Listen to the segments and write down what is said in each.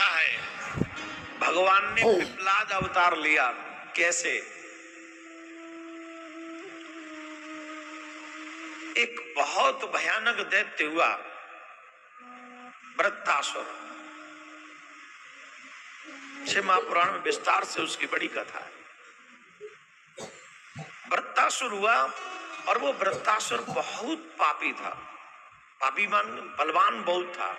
है। भगवान ने पिपलाद अवतार लिया। कैसे? एक बहुत भयानक दैत्य हुआ, वृत्तासुर। श्री महापुराण में विस्तार से उसकी बड़ी कथा है। वृत्तासुर हुआ और वो वृत्तासुर बहुत पापी था। पापी मान बलवान बहुत था,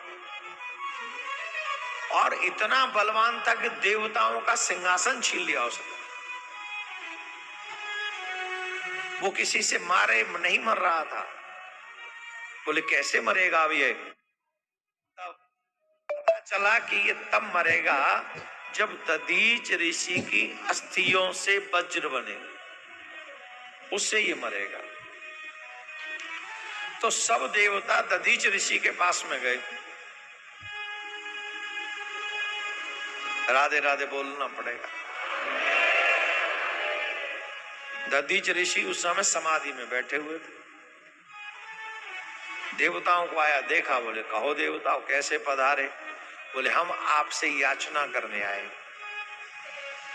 और इतना बलवान था कि देवताओं का सिंहासन छीन लिया उसने। वो किसी से मारे नहीं मर रहा था। बोले कैसे मरेगा अब ये? तब पता चला कि ये तब मरेगा जब दधीच ऋषि की अस्थियों से वज्र बने, उससे ये मरेगा। तो सब देवता दधीच ऋषि के पास में गए। राधे राधे बोलना पड़ेगा। दधीच ऋषि उस समय समाधि में बैठे हुए थे। देवताओं को आया, देखा, बोले कहो देवताओं कैसे पधारे? बोले हम आपसे याचना करने आए।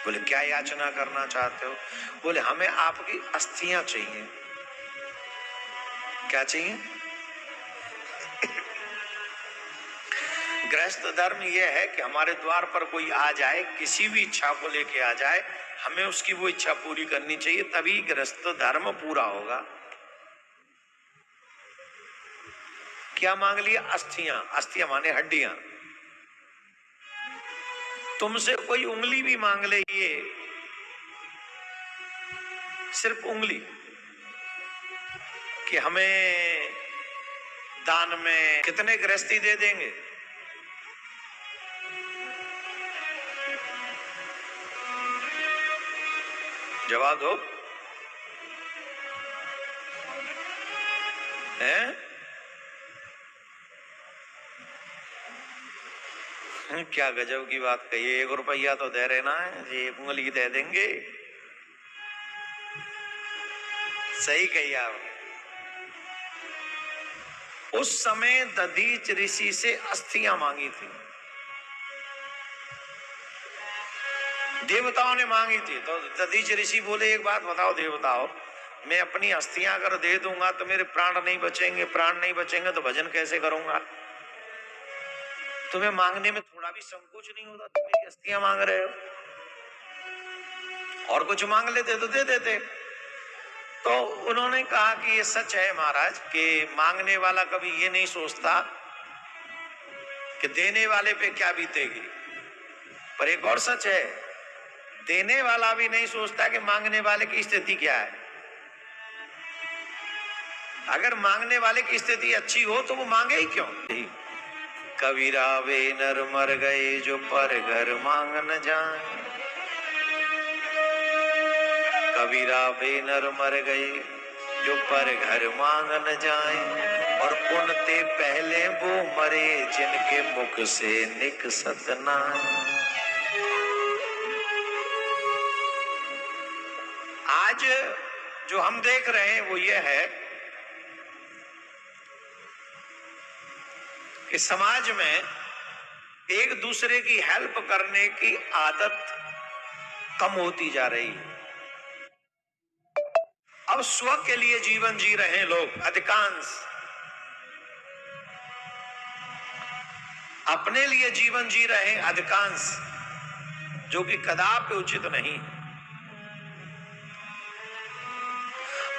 बोले क्या याचना करना चाहते हो? बोले हमें आपकी अस्थियां चाहिए। क्या चाहिए? गृहस्थ धर्म यह है कि हमारे द्वार पर कोई आ जाए, किसी भी इच्छा को लेके आ जाए, हमें उसकी वो इच्छा पूरी करनी चाहिए, तभी गृहस्थ धर्म पूरा होगा। क्या मांग लिया? अस्थियां। अस्थियां माने हड्डियां। तुमसे कोई उंगली भी मांग ले, ये सिर्फ उंगली, कि हमें दान में कितने गृहस्थी दे देंगे? जवाब दो। हैं? क्या गजब की बात कही है। 1 रुपया तो दे रहे ना, ये उंगली दे देंगे। सही कही आप। उस समय दधीच ऋषि से अस्थियां मांगी थी, देवताओं ने मांगी थी। तो दधीच ऋषि बोले एक बात बताओ देवताओं, मैं अपनी अस्थियां अगर दे दूंगा तो मेरे प्राण नहीं बचेंगे, प्राण नहीं बचेंगे तो भजन कैसे करूंगा? तुम्हें मांगने में थोड़ा भी संकोच नहीं होता? तुम मेरी अस्थियां मांग रहे हो, और कुछ मांग लेते तो दे देते। तो उन्होंने कहा कि ये सच है महाराज कि मांगने वाला कभी ये नहीं सोचता कि देने वाले पे क्या बीतेगी। पर एक और सच है, देने वाला भी नहीं सोचता कि मांगने वाले की स्थिति क्या है। अगर मांगने वाले की स्थिति अच्छी हो तो वो मांगे ही क्यों? कबीरा वे नर मर गए जो पर घर मांग न जाए। कबीरा वे नर मर गए जो पर घर मांग न जाए, और पुण्य पहले वो मरे जिनके मुख से निकसत ना। आज जो हम देख रहे हैं वो ये है कि समाज में एक दूसरे की हेल्प करने की आदत कम होती जा रही है। अब स्व के लिए जीवन जी रहे हैं लोग, अधिकांश अपने लिए जीवन जी रहे हैं अधिकांश, जो कि कदापि उचित नहीं।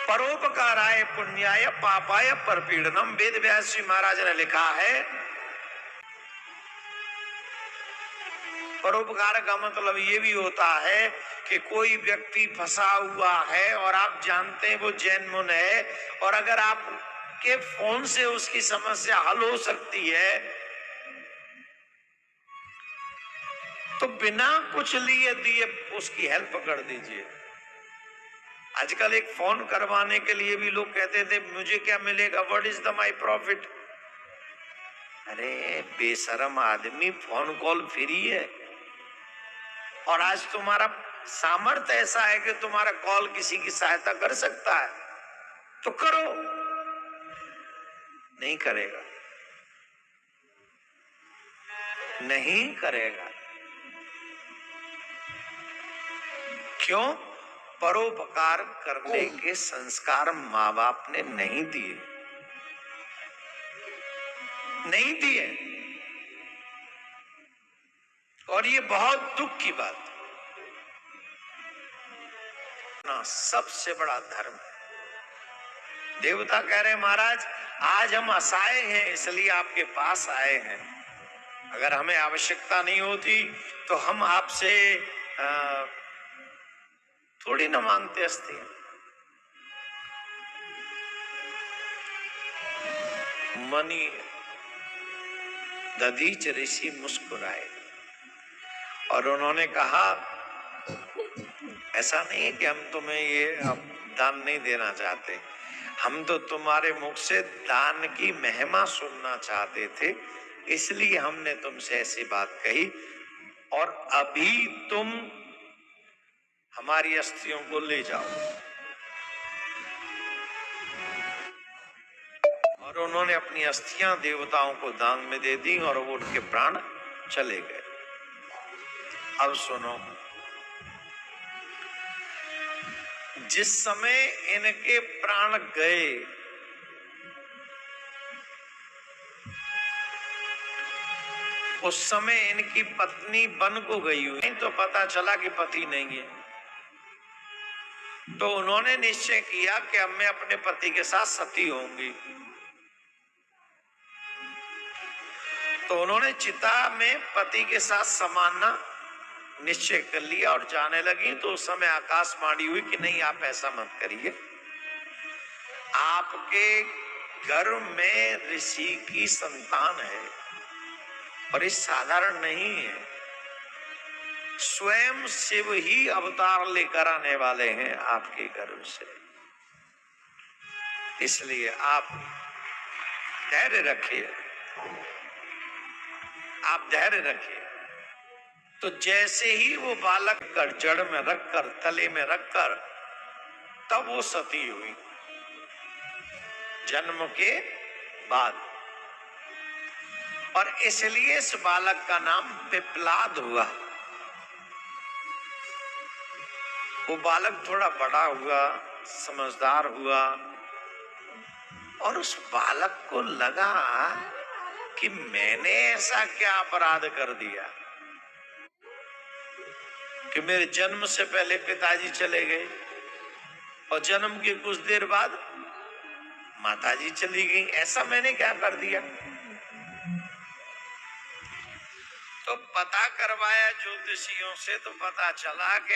परोपकाराय पुण्याय पापाय परपीड़नम, वेद व्यास जी महाराज ने लिखा है। परोपकार का मतलब ये भी होता है कि कोई व्यक्ति फंसा हुआ है और आप जानते हैं वो जैन मुन है, और अगर आपके फोन से उसकी समस्या हल हो सकती है तो बिना कुछ लिए दिए उसकी हेल्प कर दीजिए। आजकल एक फोन करवाने के लिए भी लोग कहते थे मुझे क्या मिलेगा, what is the my profit. अरे बेशरम आदमी, फोन कॉल फ्री है, और आज तुम्हारा सामर्थ्य ऐसा है कि तुम्हारा कॉल किसी की सहायता कर सकता है तो करो। नहीं करेगा नहीं करेगा। क्यों? परोपकार करने के संस्कार माँ बाप ने नहीं दिए, नहीं दिए। और ये बहुत दुख की बात ना, सबसे बड़ा धर्म है। देवता कह रहे महाराज आज हम असहाय हैं इसलिए आपके पास आए हैं, अगर हमें आवश्यकता नहीं होती तो हम आपसे थोड़ी ना मांगते अस्ति। मनी दधीच ऋषि मुस्कुराए और उन्होंने कहा ऐसा नहीं है कि हम तुम्हें ये दान नहीं देना चाहते, हम तो तुम्हारे मुख से दान की महिमा सुनना चाहते थे, इसलिए हमने तुमसे ऐसी बात कही। और अभी तुम हमारी अस्थियों को ले जाओ। और उन्होंने अपनी अस्थियां देवताओं को दान में दे दी और वो उनके प्राण चले गए। अब सुनो, जिस समय इनके प्राण गए उस समय इनकी पत्नी वन को गई हुई, तो पता चला कि पति नहीं है। तो उन्होंने निश्चय किया कि अब मैं अपने पति के साथ सती होंगी। तो उन्होंने चिता में पति के साथ समाना निश्चय कर लिया और जाने लगी। तो उस समय आकाशवाणी हुई कि नहीं, आप ऐसा मत करिए, आपके गर्भ में ऋषि की संतान है और ये साधारण नहीं है, स्वयं शिव ही अवतार लेकर आने वाले हैं आपके गर्भ से, इसलिए आप धैर्य रखिए, आप धैर्य रखिए। तो जैसे ही वो बालक कर जड़ में रखकर, तले में रखकर, तब वो सती हुई जन्म के बाद। और इसलिए इस बालक का नाम पिपलाद हुआ। वो बालक थोड़ा बड़ा हुआ, समझदार हुआ और उस बालक को लगा कि मैंने ऐसा क्या अपराध कर दिया कि मेरे जन्म से पहले पिताजी चले गए और जन्म के कुछ देर बाद माताजी चली गई, ऐसा मैंने क्या कर दिया। तो पता करवाया ज्योतिषियों से, तो पता चला कि